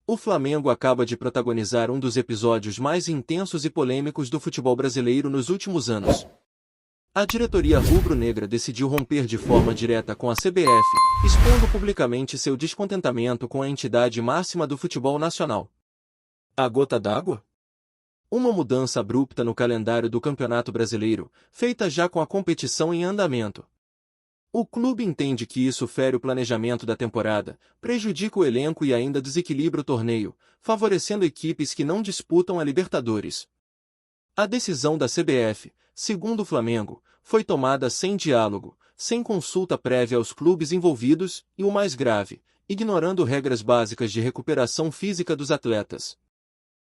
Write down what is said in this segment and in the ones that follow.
O Flamengo acaba de protagonizar um dos episódios mais intensos e polêmicos do futebol brasileiro nos últimos anos. A diretoria rubro-negra decidiu romper de forma direta com a CBF, expondo publicamente seu descontentamento com a entidade máxima do futebol nacional. A gota d'água? Uma mudança abrupta no calendário do Campeonato Brasileiro, feita já com a competição em andamento. O clube entende que isso fere o planejamento da temporada, prejudica o elenco e ainda desequilibra o torneio, favorecendo equipes que não disputam a Libertadores. A decisão da CBF, segundo o Flamengo, foi tomada sem diálogo, sem consulta prévia aos clubes envolvidos e, o mais grave, ignorando regras básicas de recuperação física dos atletas.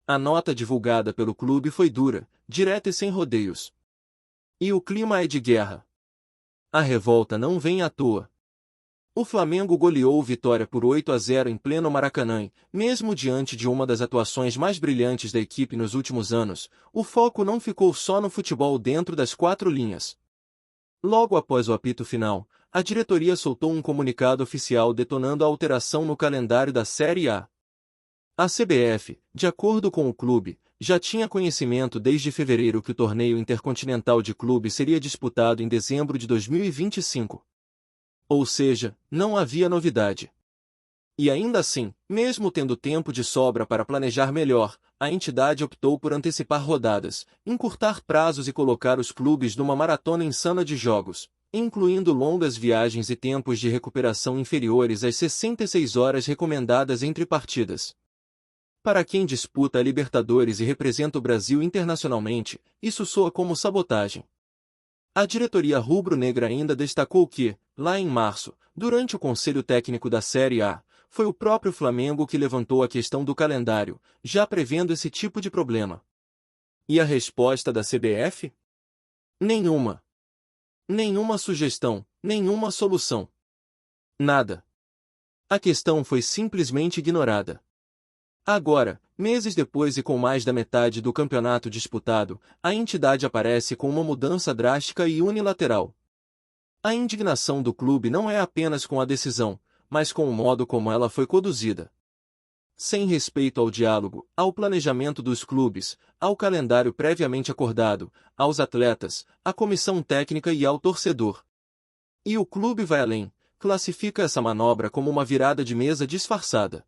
A nota divulgada pelo clube foi dura, direta e sem rodeios. E o clima é de guerra. A revolta não vem à toa. O Flamengo goleou o Vitória por 8-0 em pleno Maracanã e, mesmo diante de uma das atuações mais brilhantes da equipe nos últimos anos, o foco não ficou só no futebol dentro das quatro linhas. Logo após o apito final, a diretoria soltou um comunicado oficial detonando a alteração no calendário da Série A. A CBF, de acordo com o clube, já tinha conhecimento desde fevereiro que o torneio intercontinental de clubes seria disputado em dezembro de 2025. Ou seja, não havia novidade. E ainda assim, mesmo tendo tempo de sobra para planejar melhor, a entidade optou por antecipar rodadas, encurtar prazos e colocar os clubes numa maratona insana de jogos, incluindo longas viagens e tempos de recuperação inferiores às 66 horas recomendadas entre partidas. Para quem disputa a Libertadores e representa o Brasil internacionalmente, isso soa como sabotagem. A diretoria rubro-negra ainda destacou que, lá em março, durante o Conselho Técnico da Série A, foi o próprio Flamengo que levantou a questão do calendário, já prevendo esse tipo de problema. E a resposta da CBF? Nenhuma. Nenhuma sugestão, nenhuma solução. Nada. A questão foi simplesmente ignorada. Agora, meses depois e com mais da metade do campeonato disputado, a entidade aparece com uma mudança drástica e unilateral. A indignação do clube não é apenas com a decisão, mas com o modo como ela foi conduzida. Sem respeito ao diálogo, ao planejamento dos clubes, ao calendário previamente acordado, aos atletas, à comissão técnica e ao torcedor. E o clube vai além, classifica essa manobra como uma virada de mesa disfarçada.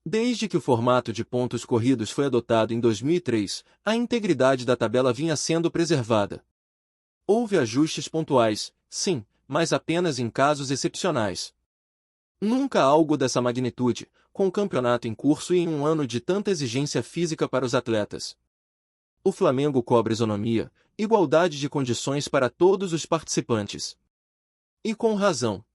Desde que o formato de pontos corridos foi adotado em 2003, a integridade da tabela vinha sendo preservada. Houve ajustes pontuais, sim, mas apenas em casos excepcionais. Nunca algo dessa magnitude, com o campeonato em curso e em um ano de tanta exigência física para os atletas. O Flamengo cobra isonomia, igualdade de condições para todos os participantes. E com razão.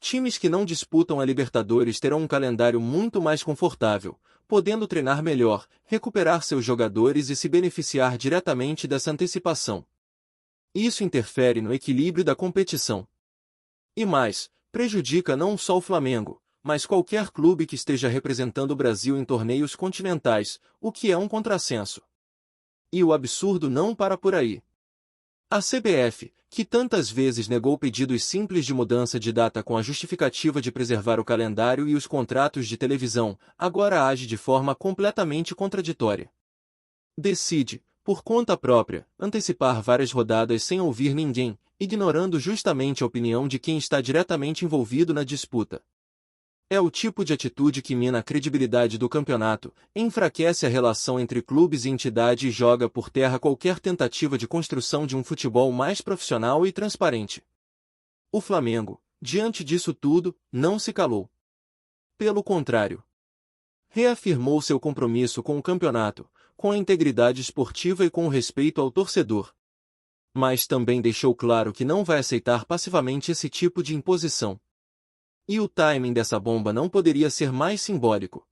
Times que não disputam a Libertadores terão um calendário muito mais confortável, podendo treinar melhor, recuperar seus jogadores e se beneficiar diretamente dessa antecipação. Isso interfere no equilíbrio da competição. E mais, prejudica não só o Flamengo, mas qualquer clube que esteja representando o Brasil em torneios continentais, o que é um contrassenso. E o absurdo não para por aí. A CBF, que tantas vezes negou pedidos simples de mudança de data com a justificativa de preservar o calendário e os contratos de televisão, agora age de forma completamente contraditória. Decide, por conta própria, antecipar várias rodadas sem ouvir ninguém, ignorando justamente a opinião de quem está diretamente envolvido na disputa. É o tipo de atitude que mina a credibilidade do campeonato, enfraquece a relação entre clubes e entidade e joga por terra qualquer tentativa de construção de um futebol mais profissional e transparente. O Flamengo, diante disso tudo, não se calou. Pelo contrário, reafirmou seu compromisso com o campeonato, com a integridade esportiva e com o respeito ao torcedor. Mas também deixou claro que não vai aceitar passivamente esse tipo de imposição. E o timing dessa bomba não poderia ser mais simbólico.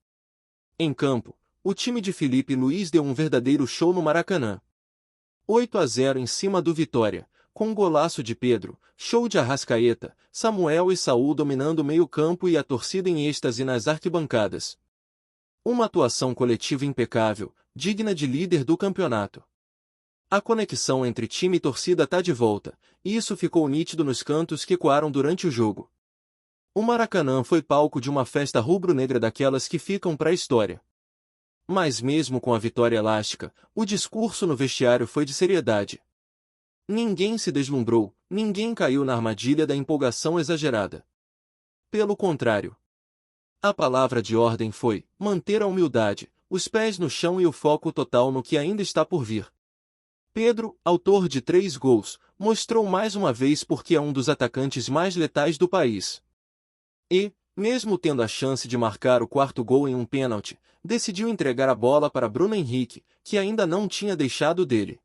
Em campo, o time de Felipe Luiz deu um verdadeiro show no Maracanã. 8-0 em cima do Vitória, com um golaço de Pedro, show de Arrascaeta, Samuel e Saul dominando o meio-campo e a torcida em êxtase nas arquibancadas. Uma atuação coletiva impecável, digna de líder do campeonato. A conexão entre time e torcida tá de volta, e isso ficou nítido nos cantos que ecoaram durante o jogo. O Maracanã foi palco de uma festa rubro-negra daquelas que ficam para a história. Mas mesmo com a vitória elástica, o discurso no vestiário foi de seriedade. Ninguém se deslumbrou, ninguém caiu na armadilha da empolgação exagerada. Pelo contrário. A palavra de ordem foi manter a humildade, os pés no chão e o foco total no que ainda está por vir. Pedro, autor de 3 gols, mostrou mais uma vez porque é um dos atacantes mais letais do país. E, mesmo tendo a chance de marcar o 4º gol em um pênalti, decidiu entregar a bola para Bruno Henrique, que ainda não tinha deixado dele.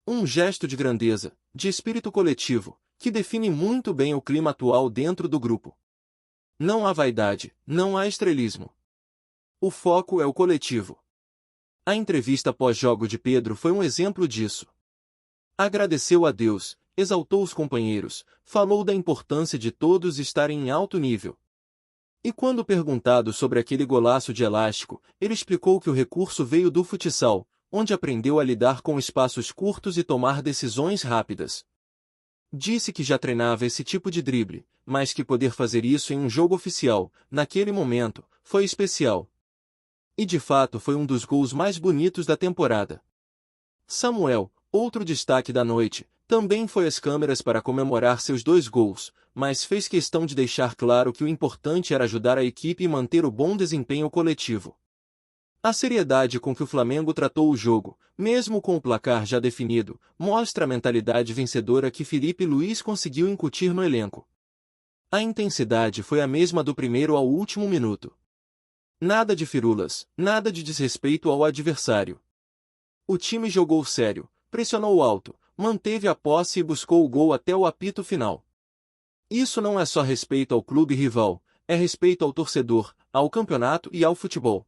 Um gesto de grandeza, de espírito coletivo, que define muito bem o clima atual dentro do grupo. Não há vaidade, não há estrelismo. O foco é o coletivo. A entrevista pós-jogo de Pedro foi um exemplo disso. Agradeceu a Deus, exaltou os companheiros, falou da importância de todos estarem em alto nível. E quando perguntado sobre aquele golaço de elástico, ele explicou que o recurso veio do futsal, onde aprendeu a lidar com espaços curtos e tomar decisões rápidas. Disse que já treinava esse tipo de drible, mas que poder fazer isso em um jogo oficial, naquele momento, foi especial. E de fato foi um dos gols mais bonitos da temporada. Samuel, outro destaque da noite, também foi às câmeras para comemorar seus 2 gols, mas fez questão de deixar claro que o importante era ajudar a equipe e manter o bom desempenho coletivo. A seriedade com que o Flamengo tratou o jogo, mesmo com o placar já definido, mostra a mentalidade vencedora que Felipe Luiz conseguiu incutir no elenco. A intensidade foi a mesma do primeiro ao último minuto. Nada de firulas, nada de desrespeito ao adversário. O time jogou sério, pressionou alto, manteve a posse e buscou o gol até o apito final. Isso não é só respeito ao clube rival, é respeito ao torcedor, ao campeonato e ao futebol.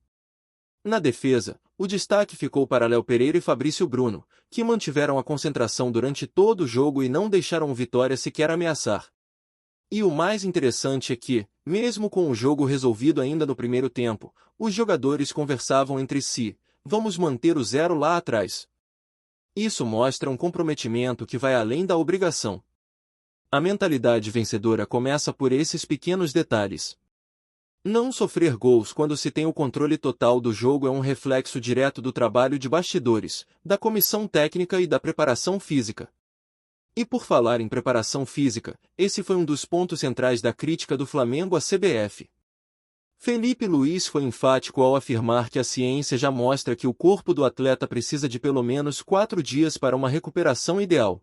Na defesa, o destaque ficou para Léo Pereira e Fabrício Bruno, que mantiveram a concentração durante todo o jogo e não deixaram o Vitória sequer ameaçar. E o mais interessante é que, mesmo com o jogo resolvido ainda no primeiro tempo, os jogadores conversavam entre si: vamos manter o 0 lá atrás. Isso mostra um comprometimento que vai além da obrigação. A mentalidade vencedora começa por esses pequenos detalhes. Não sofrer gols quando se tem o controle total do jogo é um reflexo direto do trabalho de bastidores, da comissão técnica e da preparação física. E por falar em preparação física, esse foi um dos pontos centrais da crítica do Flamengo à CBF. Felipe Luiz foi enfático ao afirmar que a ciência já mostra que o corpo do atleta precisa de pelo menos 4 dias para uma recuperação ideal.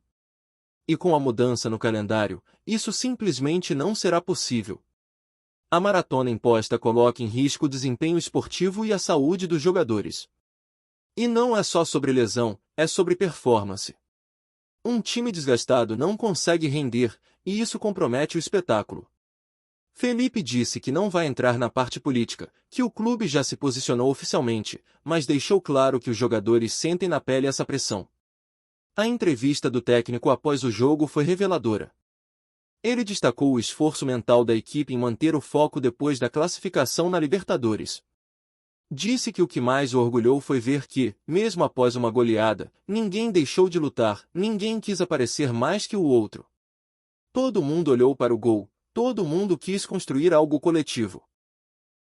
E com a mudança no calendário, isso simplesmente não será possível. A maratona imposta coloca em risco o desempenho esportivo e a saúde dos jogadores. E não é só sobre lesão, é sobre performance. Um time desgastado não consegue render, e isso compromete o espetáculo. Felipe disse que não vai entrar na parte política, que o clube já se posicionou oficialmente, mas deixou claro que os jogadores sentem na pele essa pressão. A entrevista do técnico após o jogo foi reveladora. Ele destacou o esforço mental da equipe em manter o foco depois da classificação na Libertadores. Disse que o que mais o orgulhou foi ver que, mesmo após uma goleada, ninguém deixou de lutar, ninguém quis aparecer mais que o outro. Todo mundo olhou para o gol, todo mundo quis construir algo coletivo.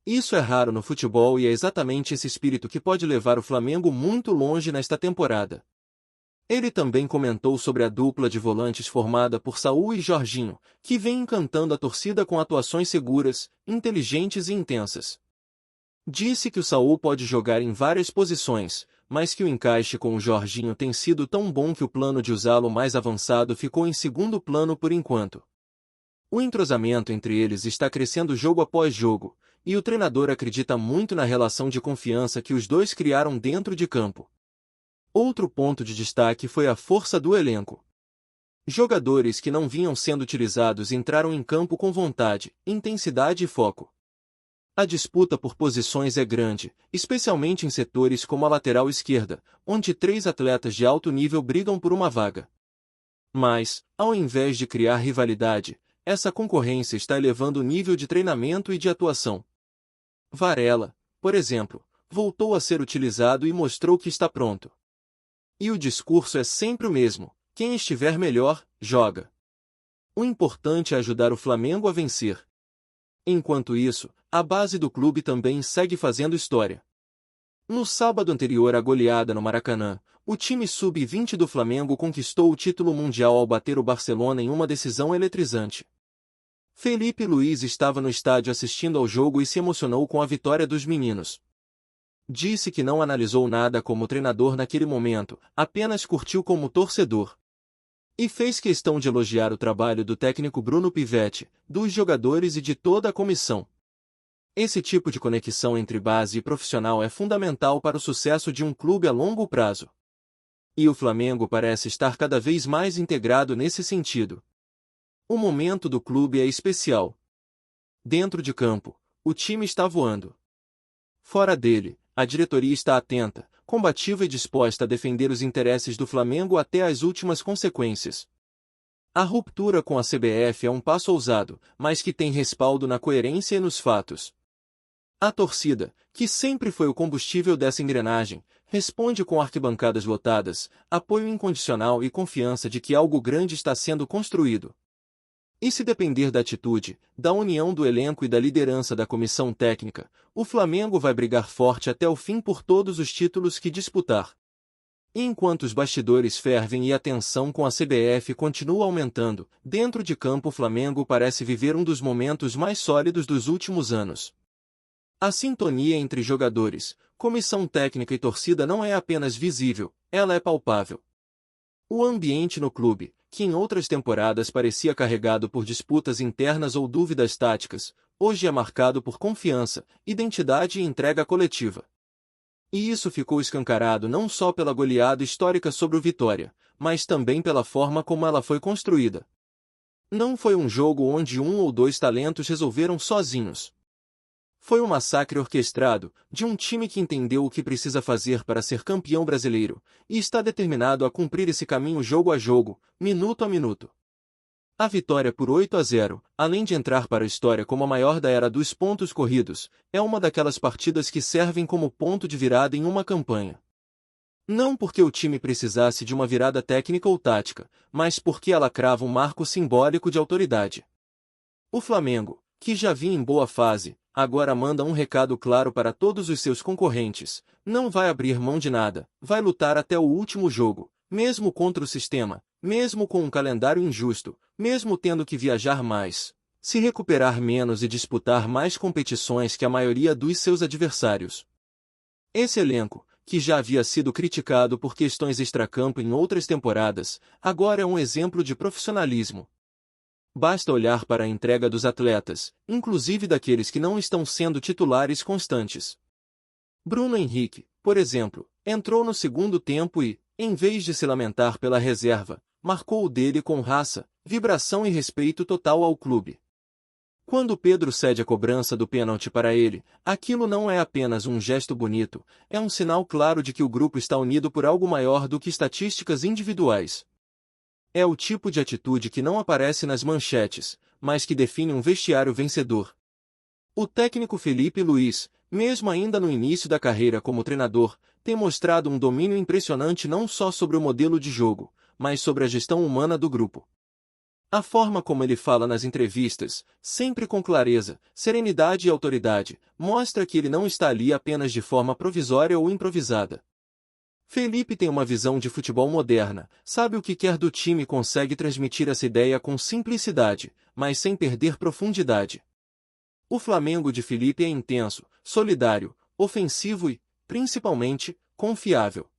Isso é raro no futebol e é exatamente esse espírito que pode levar o Flamengo muito longe nesta temporada. Ele também comentou sobre a dupla de volantes formada por Saúl e Jorginho, que vem encantando a torcida com atuações seguras, inteligentes e intensas. Disse que o Saúl pode jogar em várias posições, mas que o encaixe com o Jorginho tem sido tão bom que o plano de usá-lo mais avançado ficou em segundo plano por enquanto. O entrosamento entre eles está crescendo jogo após jogo, e o treinador acredita muito na relação de confiança que os dois criaram dentro de campo. Outro ponto de destaque foi a força do elenco. Jogadores que não vinham sendo utilizados entraram em campo com vontade, intensidade e foco. A disputa por posições é grande, especialmente em setores como a lateral esquerda, onde 3 atletas de alto nível brigam por uma vaga. Mas, ao invés de criar rivalidade, essa concorrência está elevando o nível de treinamento e de atuação. Varela, por exemplo, voltou a ser utilizado e mostrou que está pronto. E o discurso é sempre o mesmo: quem estiver melhor, joga. O importante é ajudar o Flamengo a vencer. Enquanto isso, a base do clube também segue fazendo história. No sábado anterior à goleada no Maracanã, o time sub-20 do Flamengo conquistou o título mundial ao bater o Barcelona em uma decisão eletrizante. Felipe Luiz estava no estádio assistindo ao jogo e se emocionou com a vitória dos meninos. Disse que não analisou nada como treinador naquele momento, apenas curtiu como torcedor. E fez questão de elogiar o trabalho do técnico Bruno Pivetti, dos jogadores e de toda a comissão. Esse tipo de conexão entre base e profissional é fundamental para o sucesso de um clube a longo prazo. E o Flamengo parece estar cada vez mais integrado nesse sentido. O momento do clube é especial. Dentro de campo, o time está voando. Fora dele, a diretoria está atenta, combativa e disposta a defender os interesses do Flamengo até as últimas consequências. A ruptura com a CBF é um passo ousado, mas que tem respaldo na coerência e nos fatos. A torcida, que sempre foi o combustível dessa engrenagem, responde com arquibancadas lotadas, apoio incondicional e confiança de que algo grande está sendo construído. E se depender da atitude, da união do elenco e da liderança da comissão técnica, o Flamengo vai brigar forte até o fim por todos os títulos que disputar. E enquanto os bastidores fervem e a tensão com a CBF continua aumentando, dentro de campo o Flamengo parece viver um dos momentos mais sólidos dos últimos anos. A sintonia entre jogadores, comissão técnica e torcida não é apenas visível, ela é palpável. O ambiente no clube, que em outras temporadas parecia carregado por disputas internas ou dúvidas táticas, hoje é marcado por confiança, identidade e entrega coletiva. E isso ficou escancarado não só pela goleada histórica sobre o Vitória, mas também pela forma como ela foi construída. Não foi um jogo onde um ou dois talentos resolveram sozinhos. Foi um massacre orquestrado, de um time que entendeu o que precisa fazer para ser campeão brasileiro, e está determinado a cumprir esse caminho jogo a jogo, minuto a minuto. A vitória por 8-0, além de entrar para a história como a maior da era dos pontos corridos, é uma daquelas partidas que servem como ponto de virada em uma campanha. Não porque o time precisasse de uma virada técnica ou tática, mas porque ela crava um marco simbólico de autoridade. O Flamengo, que já vinha em boa fase, agora manda um recado claro para todos os seus concorrentes: não vai abrir mão de nada, vai lutar até o último jogo, mesmo contra o sistema, mesmo com um calendário injusto, mesmo tendo que viajar mais, se recuperar menos e disputar mais competições que a maioria dos seus adversários. Esse elenco, que já havia sido criticado por questões extracampo em outras temporadas, agora é um exemplo de profissionalismo. Basta olhar para a entrega dos atletas, inclusive daqueles que não estão sendo titulares constantes. Bruno Henrique, por exemplo, entrou no segundo tempo e, em vez de se lamentar pela reserva, marcou o dele com raça, vibração e respeito total ao clube. Quando Pedro cede a cobrança do pênalti para ele, aquilo não é apenas um gesto bonito, é um sinal claro de que o grupo está unido por algo maior do que estatísticas individuais. É o tipo de atitude que não aparece nas manchetes, mas que define um vestiário vencedor. O técnico Felipe Luiz, mesmo ainda no início da carreira como treinador, tem mostrado um domínio impressionante não só sobre o modelo de jogo, mas sobre a gestão humana do grupo. A forma como ele fala nas entrevistas, sempre com clareza, serenidade e autoridade, mostra que ele não está ali apenas de forma provisória ou improvisada. Felipe tem uma visão de futebol moderna, sabe o que quer do time e consegue transmitir essa ideia com simplicidade, mas sem perder profundidade. O Flamengo de Felipe é intenso, solidário, ofensivo e, principalmente, confiável.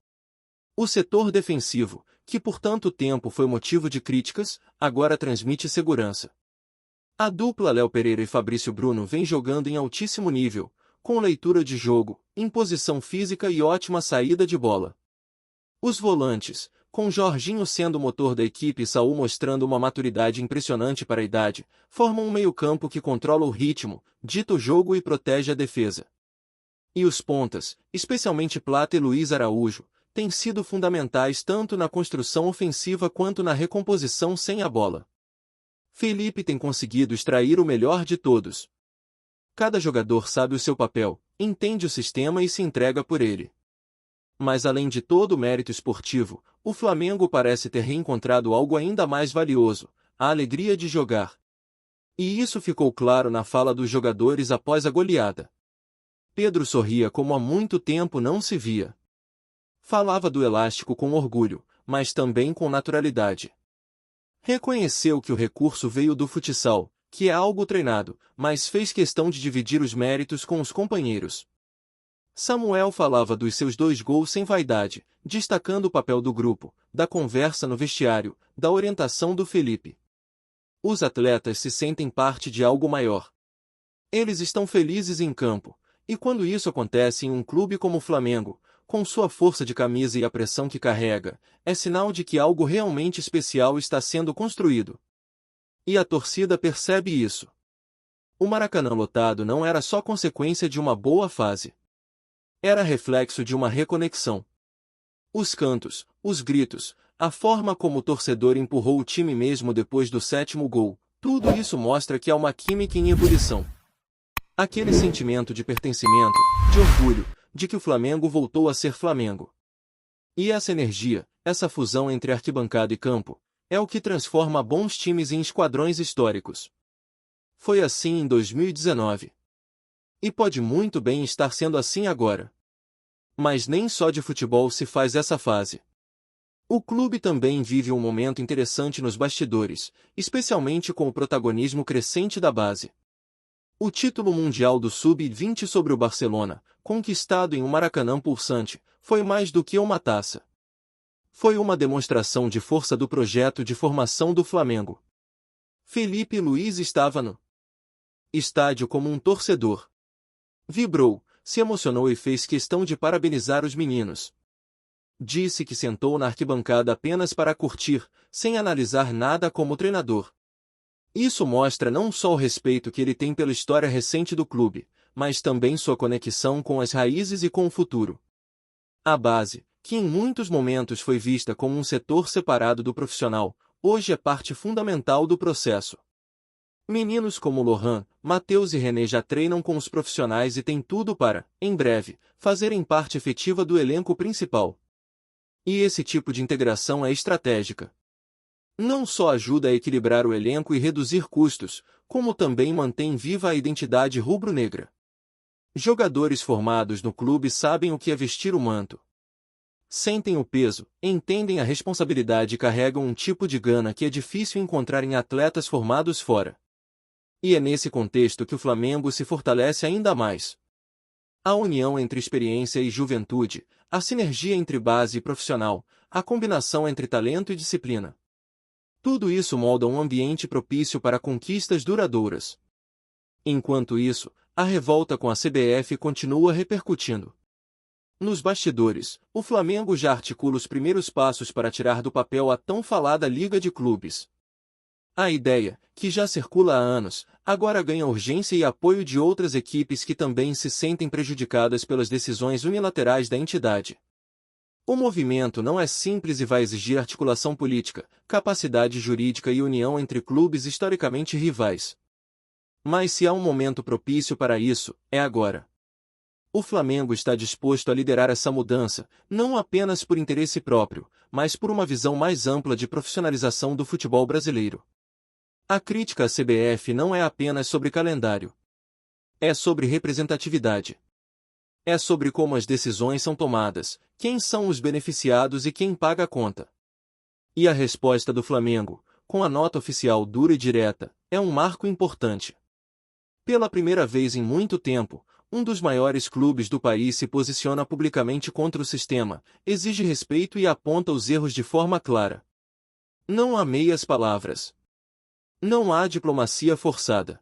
O setor defensivo, que por tanto tempo foi motivo de críticas, agora transmite segurança. A dupla Léo Pereira e Fabrício Bruno vem jogando em altíssimo nível, com leitura de jogo, imposição física e ótima saída de bola. Os volantes, com Jorginho sendo o motor da equipe e Saul mostrando uma maturidade impressionante para a idade, formam um meio-campo que controla o ritmo, dita o jogo e protege a defesa. E os pontas, especialmente Plata e Luiz Araújo, têm sido fundamentais tanto na construção ofensiva quanto na recomposição sem a bola. Felipe tem conseguido extrair o melhor de todos. Cada jogador sabe o seu papel, entende o sistema e se entrega por ele. Mas além de todo o mérito esportivo, o Flamengo parece ter reencontrado algo ainda mais valioso: a alegria de jogar. E isso ficou claro na fala dos jogadores após a goleada. Pedro sorria como há muito tempo não se via. Falava do elástico com orgulho, mas também com naturalidade. Reconheceu que o recurso veio do futsal, que é algo treinado, mas fez questão de dividir os méritos com os companheiros. Samuel falava dos seus 2 gols sem vaidade, destacando o papel do grupo, da conversa no vestiário, da orientação do Felipe. Os atletas se sentem parte de algo maior. Eles estão felizes em campo, e quando isso acontece em um clube como o Flamengo, com sua força de camisa e a pressão que carrega, é sinal de que algo realmente especial está sendo construído. E a torcida percebe isso. O Maracanã lotado não era só consequência de uma boa fase. Era reflexo de uma reconexão. Os cantos, os gritos, a forma como o torcedor empurrou o time mesmo depois do 7º gol, tudo isso mostra que há uma química em ebulição. Aquele sentimento de pertencimento, de orgulho, de que o Flamengo voltou a ser Flamengo. E essa energia, essa fusão entre arquibancada e campo, é o que transforma bons times em esquadrões históricos. Foi assim em 2019. E pode muito bem estar sendo assim agora. Mas nem só de futebol se faz essa fase. O clube também vive um momento interessante nos bastidores, especialmente com o protagonismo crescente da base. O título mundial do Sub-20 sobre o Barcelona, conquistado em um Maracanã pulsante, foi mais do que uma taça. Foi uma demonstração de força do projeto de formação do Flamengo. Felipe Luiz estava no estádio como um torcedor. Vibrou, se emocionou e fez questão de parabenizar os meninos. Disse que sentou na arquibancada apenas para curtir, sem analisar nada como treinador. Isso mostra não só o respeito que ele tem pela história recente do clube, mas também sua conexão com as raízes e com o futuro. A base, que em muitos momentos foi vista como um setor separado do profissional, hoje é parte fundamental do processo. Meninos como Lohan, Matheus e René já treinam com os profissionais e têm tudo para, em breve, fazerem parte efetiva do elenco principal. E esse tipo de integração é estratégica. Não só ajuda a equilibrar o elenco e reduzir custos, como também mantém viva a identidade rubro-negra. Jogadores formados no clube sabem o que é vestir o manto. Sentem o peso, entendem a responsabilidade e carregam um tipo de gana que é difícil encontrar em atletas formados fora. E é nesse contexto que o Flamengo se fortalece ainda mais. A união entre experiência e juventude, a sinergia entre base e profissional, a combinação entre talento e disciplina. Tudo isso molda um ambiente propício para conquistas duradouras. Enquanto isso, a revolta com a CBF continua repercutindo. Nos bastidores, o Flamengo já articula os primeiros passos para tirar do papel a tão falada Liga de Clubes. A ideia, que já circula há anos, agora ganha urgência e apoio de outras equipes que também se sentem prejudicadas pelas decisões unilaterais da entidade. O movimento não é simples e vai exigir articulação política, capacidade jurídica e união entre clubes historicamente rivais. Mas se há um momento propício para isso, é agora. O Flamengo está disposto a liderar essa mudança, não apenas por interesse próprio, mas por uma visão mais ampla de profissionalização do futebol brasileiro. A crítica à CBF não é apenas sobre calendário. É sobre representatividade. É sobre como as decisões são tomadas, quem são os beneficiados e quem paga a conta. E a resposta do Flamengo, com a nota oficial dura e direta, é um marco importante. Pela primeira vez em muito tempo, um dos maiores clubes do país se posiciona publicamente contra o sistema, exige respeito e aponta os erros de forma clara. Não há meias palavras. Não há diplomacia forçada.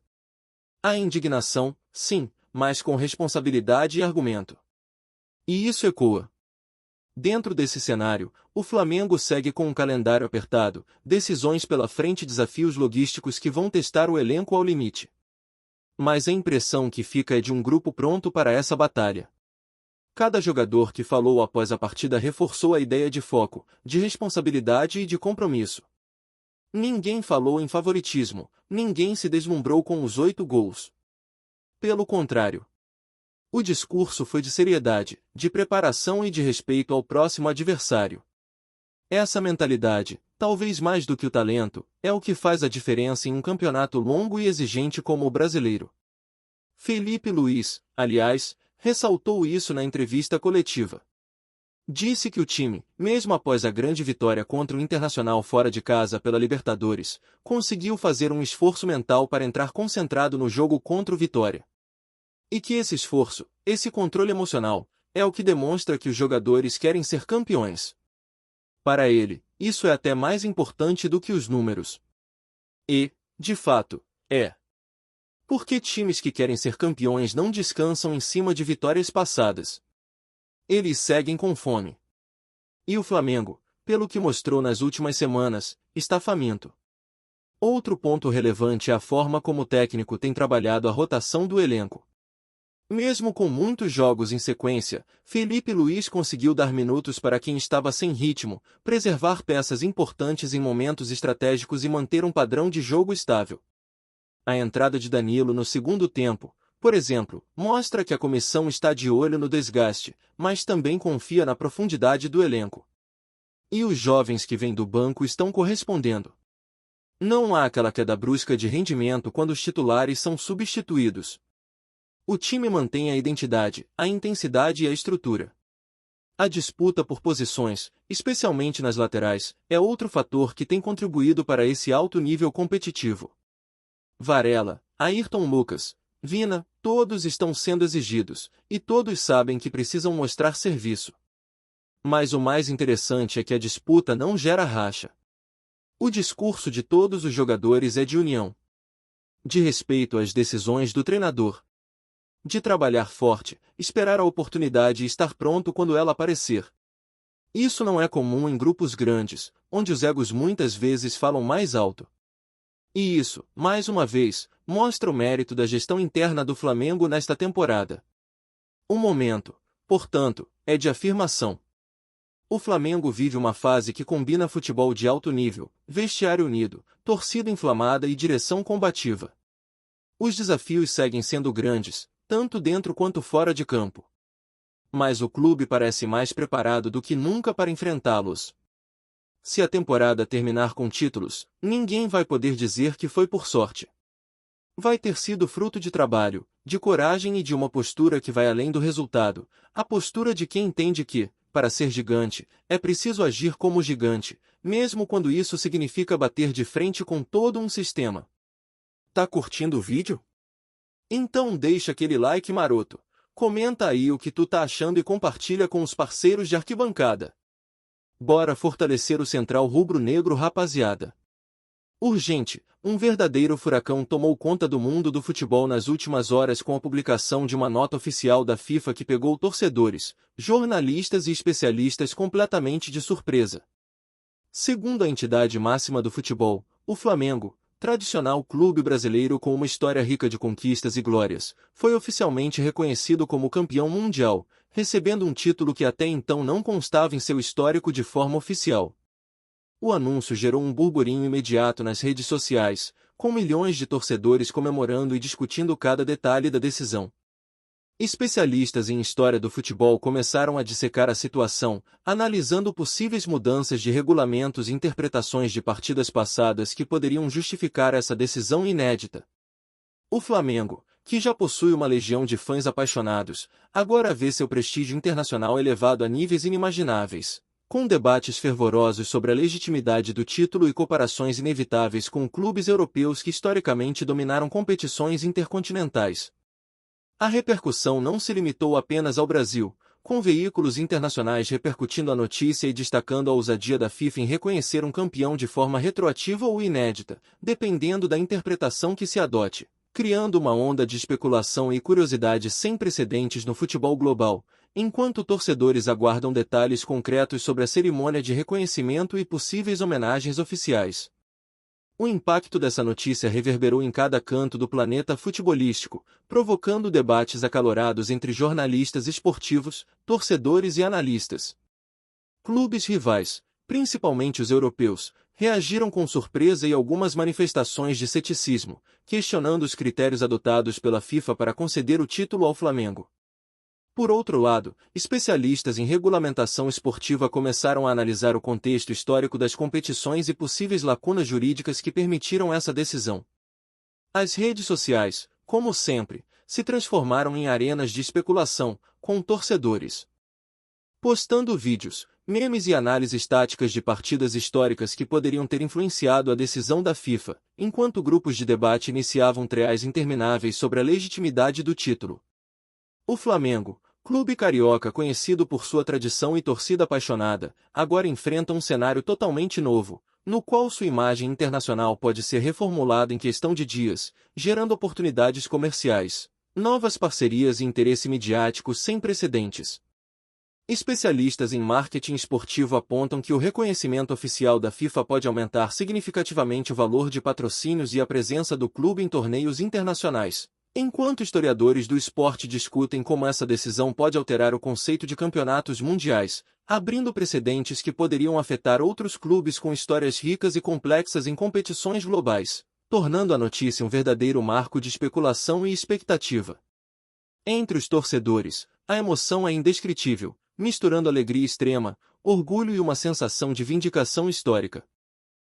Há indignação, sim, mas com responsabilidade e argumento. E isso ecoa. Dentro desse cenário, o Flamengo segue com um calendário apertado, decisões pela frente e desafios logísticos que vão testar o elenco ao limite. Mas a impressão que fica é de um grupo pronto para essa batalha. Cada jogador que falou após a partida reforçou a ideia de foco, de responsabilidade e de compromisso. Ninguém falou em favoritismo, ninguém se deslumbrou com os 8 gols. Pelo contrário. O discurso foi de seriedade, de preparação e de respeito ao próximo adversário. Essa mentalidade, talvez mais do que o talento, é o que faz a diferença em um campeonato longo e exigente como o brasileiro. Felipe Luís, aliás, ressaltou isso na entrevista coletiva. Disse que o time, mesmo após a grande vitória contra o Internacional fora de casa pela Libertadores, conseguiu fazer um esforço mental para entrar concentrado no jogo contra o Vitória. E que esse esforço, esse controle emocional, é o que demonstra que os jogadores querem ser campeões. Para ele, isso é até mais importante do que os números. E, de fato, é. Porque times que querem ser campeões não descansam em cima de vitórias passadas. Eles seguem com fome. E o Flamengo, pelo que mostrou nas últimas semanas, está faminto. Outro ponto relevante é a forma como o técnico tem trabalhado a rotação do elenco. Mesmo com muitos jogos em sequência, Felipe Luís conseguiu dar minutos para quem estava sem ritmo, preservar peças importantes em momentos estratégicos e manter um padrão de jogo estável. A entrada de Danilo no segundo tempo, por exemplo, mostra que a comissão está de olho no desgaste, mas também confia na profundidade do elenco. E os jovens que vêm do banco estão correspondendo. Não há aquela queda brusca de rendimento quando os titulares são substituídos. O time mantém a identidade, a intensidade e a estrutura. A disputa por posições, especialmente nas laterais, é outro fator que tem contribuído para esse alto nível competitivo. Varela, Ayrton Lucas, Vina, todos estão sendo exigidos, e todos sabem que precisam mostrar serviço. Mas o mais interessante é que a disputa não gera racha. O discurso de todos os jogadores é de união, de respeito às decisões do treinador, de trabalhar forte, esperar a oportunidade e estar pronto quando ela aparecer. Isso não é comum em grupos grandes, onde os egos muitas vezes falam mais alto. E isso, mais uma vez, mostra o mérito da gestão interna do Flamengo nesta temporada. O momento, portanto, é de afirmação. O Flamengo vive uma fase que combina futebol de alto nível, vestiário unido, torcida inflamada e direção combativa. Os desafios seguem sendo grandes, tanto dentro quanto fora de campo. Mas o clube parece mais preparado do que nunca para enfrentá-los. Se a temporada terminar com títulos, ninguém vai poder dizer que foi por sorte. Vai ter sido fruto de trabalho, de coragem e de uma postura que vai além do resultado, a postura de quem entende que, para ser gigante, é preciso agir como gigante, mesmo quando isso significa bater de frente com todo um sistema. Tá curtindo o vídeo? Então deixa aquele like maroto, comenta aí o que tu tá achando e compartilha com os parceiros de arquibancada. Bora fortalecer o Central Rubro-Negro, rapaziada. Urgente, um verdadeiro furacão tomou conta do mundo do futebol nas últimas horas com a publicação de uma nota oficial da FIFA que pegou torcedores, jornalistas e especialistas completamente de surpresa. Segundo a entidade máxima do futebol, o Flamengo, tradicional clube brasileiro com uma história rica de conquistas e glórias, foi oficialmente reconhecido como campeão mundial, recebendo um título que até então não constava em seu histórico de forma oficial. O anúncio gerou um burburinho imediato nas redes sociais, com milhões de torcedores comemorando e discutindo cada detalhe da decisão. Especialistas em história do futebol começaram a dissecar a situação, analisando possíveis mudanças de regulamentos e interpretações de partidas passadas que poderiam justificar essa decisão inédita. O Flamengo, que já possui uma legião de fãs apaixonados, agora vê seu prestígio internacional elevado a níveis inimagináveis, com debates fervorosos sobre a legitimidade do título e comparações inevitáveis com clubes europeus que historicamente dominaram competições intercontinentais. A repercussão não se limitou apenas ao Brasil, com veículos internacionais repercutindo a notícia e destacando a ousadia da FIFA em reconhecer um campeão de forma retroativa ou inédita, dependendo da interpretação que se adote, criando uma onda de especulação e curiosidade sem precedentes no futebol global, enquanto torcedores aguardam detalhes concretos sobre a cerimônia de reconhecimento e possíveis homenagens oficiais. O impacto dessa notícia reverberou em cada canto do planeta futebolístico, provocando debates acalorados entre jornalistas esportivos, torcedores e analistas. Clubes rivais, principalmente os europeus, reagiram com surpresa e algumas manifestações de ceticismo, questionando os critérios adotados pela FIFA para conceder o título ao Flamengo. Por outro lado, especialistas em regulamentação esportiva começaram a analisar o contexto histórico das competições e possíveis lacunas jurídicas que permitiram essa decisão. As redes sociais, como sempre, se transformaram em arenas de especulação, com torcedores postando vídeos, memes e análises táticas de partidas históricas que poderiam ter influenciado a decisão da FIFA, enquanto grupos de debate iniciavam treais intermináveis sobre a legitimidade do título. O Flamengo, clube carioca conhecido por sua tradição e torcida apaixonada, agora enfrenta um cenário totalmente novo, no qual sua imagem internacional pode ser reformulada em questão de dias, gerando oportunidades comerciais, novas parcerias e interesse midiático sem precedentes. Especialistas em marketing esportivo apontam que o reconhecimento oficial da FIFA pode aumentar significativamente o valor de patrocínios e a presença do clube em torneios internacionais, enquanto historiadores do esporte discutem como essa decisão pode alterar o conceito de campeonatos mundiais, abrindo precedentes que poderiam afetar outros clubes com histórias ricas e complexas em competições globais, tornando a notícia um verdadeiro marco de especulação e expectativa. Entre os torcedores, a emoção é indescritível, misturando alegria extrema, orgulho e uma sensação de vindicação histórica.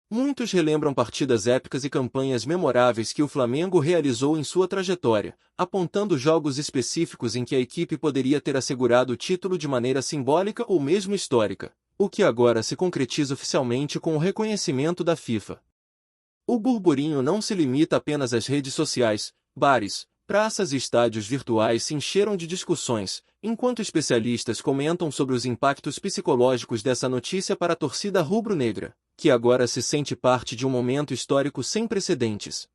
Muitos relembram partidas épicas e campanhas memoráveis que o Flamengo realizou em sua trajetória, apontando jogos específicos em que a equipe poderia ter assegurado o título de maneira simbólica ou mesmo histórica, o que agora se concretiza oficialmente com o reconhecimento da FIFA. O burburinho não se limita apenas às redes sociais, bares, praças e estádios virtuais se encheram de discussões, enquanto especialistas comentam sobre os impactos psicológicos dessa notícia para a torcida rubro-negra, que agora se sente parte de um momento histórico sem precedentes.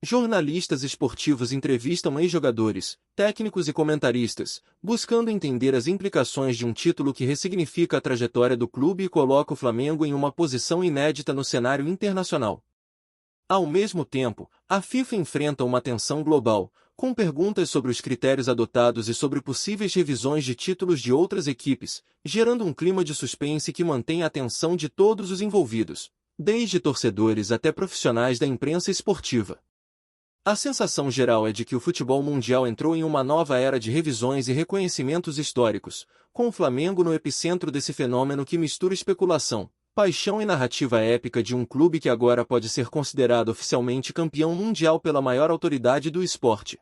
Jornalistas esportivos entrevistam ex-jogadores, técnicos e comentaristas, buscando entender as implicações de um título que ressignifica a trajetória do clube e coloca o Flamengo em uma posição inédita no cenário internacional. Ao mesmo tempo, a FIFA enfrenta uma tensão global, com perguntas sobre os critérios adotados e sobre possíveis revisões de títulos de outras equipes, gerando um clima de suspense que mantém a atenção de todos os envolvidos, desde torcedores até profissionais da imprensa esportiva. A sensação geral é de que o futebol mundial entrou em uma nova era de revisões e reconhecimentos históricos, com o Flamengo no epicentro desse fenômeno que mistura especulação, paixão e narrativa épica de um clube que agora pode ser considerado oficialmente campeão mundial pela maior autoridade do esporte.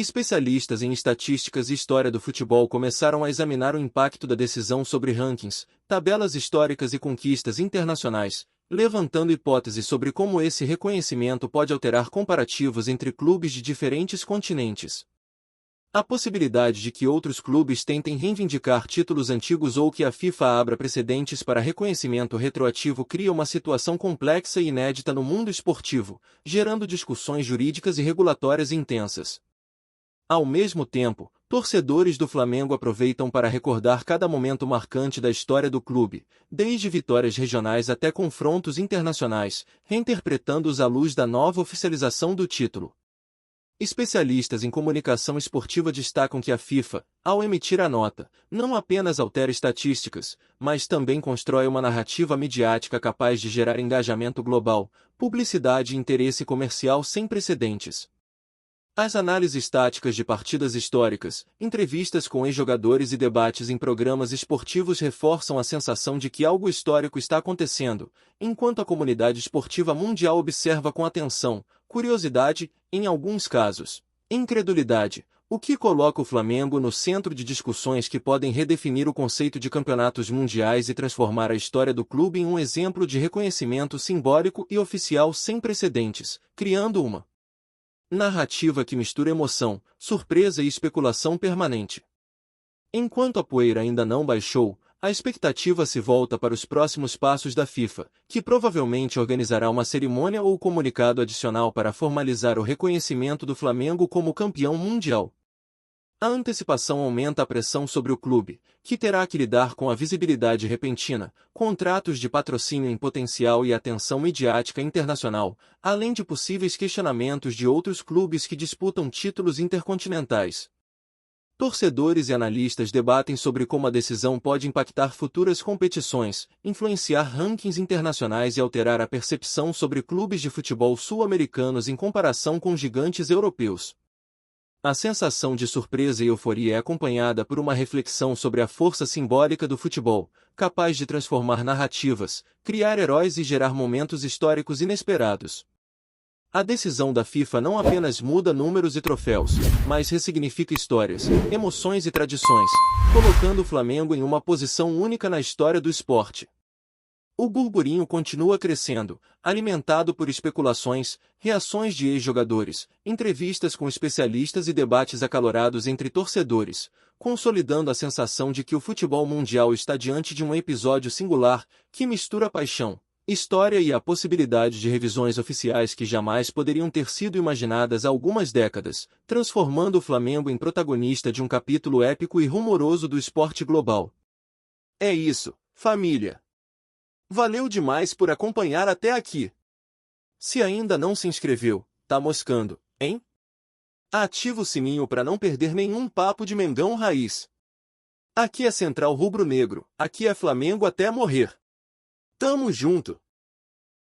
Especialistas em estatísticas e história do futebol começaram a examinar o impacto da decisão sobre rankings, tabelas históricas e conquistas internacionais, levantando hipóteses sobre como esse reconhecimento pode alterar comparativos entre clubes de diferentes continentes. A possibilidade de que outros clubes tentem reivindicar títulos antigos ou que a FIFA abra precedentes para reconhecimento retroativo cria uma situação complexa e inédita no mundo esportivo, gerando discussões jurídicas e regulatórias intensas. Ao mesmo tempo, torcedores do Flamengo aproveitam para recordar cada momento marcante da história do clube, desde vitórias regionais até confrontos internacionais, reinterpretando-os à luz da nova oficialização do título. Especialistas em comunicação esportiva destacam que a FIFA, ao emitir a nota, não apenas altera estatísticas, mas também constrói uma narrativa midiática capaz de gerar engajamento global, publicidade e interesse comercial sem precedentes. As análises táticas de partidas históricas, entrevistas com ex-jogadores e debates em programas esportivos reforçam a sensação de que algo histórico está acontecendo, enquanto a comunidade esportiva mundial observa com atenção, curiosidade, em alguns casos, incredulidade, o que coloca o Flamengo no centro de discussões que podem redefinir o conceito de campeonatos mundiais e transformar a história do clube em um exemplo de reconhecimento simbólico e oficial sem precedentes, criando uma narrativa que mistura emoção, surpresa e especulação permanente. Enquanto a poeira ainda não baixou, a expectativa se volta para os próximos passos da FIFA, que provavelmente organizará uma cerimônia ou comunicado adicional para formalizar o reconhecimento do Flamengo como campeão mundial. A antecipação aumenta a pressão sobre o clube, que terá que lidar com a visibilidade repentina, contratos de patrocínio em potencial e atenção midiática internacional, além de possíveis questionamentos de outros clubes que disputam títulos intercontinentais. Torcedores e analistas debatem sobre como a decisão pode impactar futuras competições, influenciar rankings internacionais e alterar a percepção sobre clubes de futebol sul-americanos em comparação com gigantes europeus. A sensação de surpresa e euforia é acompanhada por uma reflexão sobre a força simbólica do futebol, capaz de transformar narrativas, criar heróis e gerar momentos históricos inesperados. A decisão da FIFA não apenas muda números e troféus, mas ressignifica histórias, emoções e tradições, colocando o Flamengo em uma posição única na história do esporte. O burburinho continua crescendo, alimentado por especulações, reações de ex-jogadores, entrevistas com especialistas e debates acalorados entre torcedores, consolidando a sensação de que o futebol mundial está diante de um episódio singular, que mistura paixão, história e a possibilidade de revisões oficiais que jamais poderiam ter sido imaginadas há algumas décadas, transformando o Flamengo em protagonista de um capítulo épico e rumoroso do esporte global. É isso, família! Valeu demais por acompanhar até aqui. Se ainda não se inscreveu, tá moscando, hein? Ativa o sininho para não perder nenhum papo de Mengão Raiz. Aqui é Central Rubro Negro, aqui é Flamengo até morrer. Tamo junto!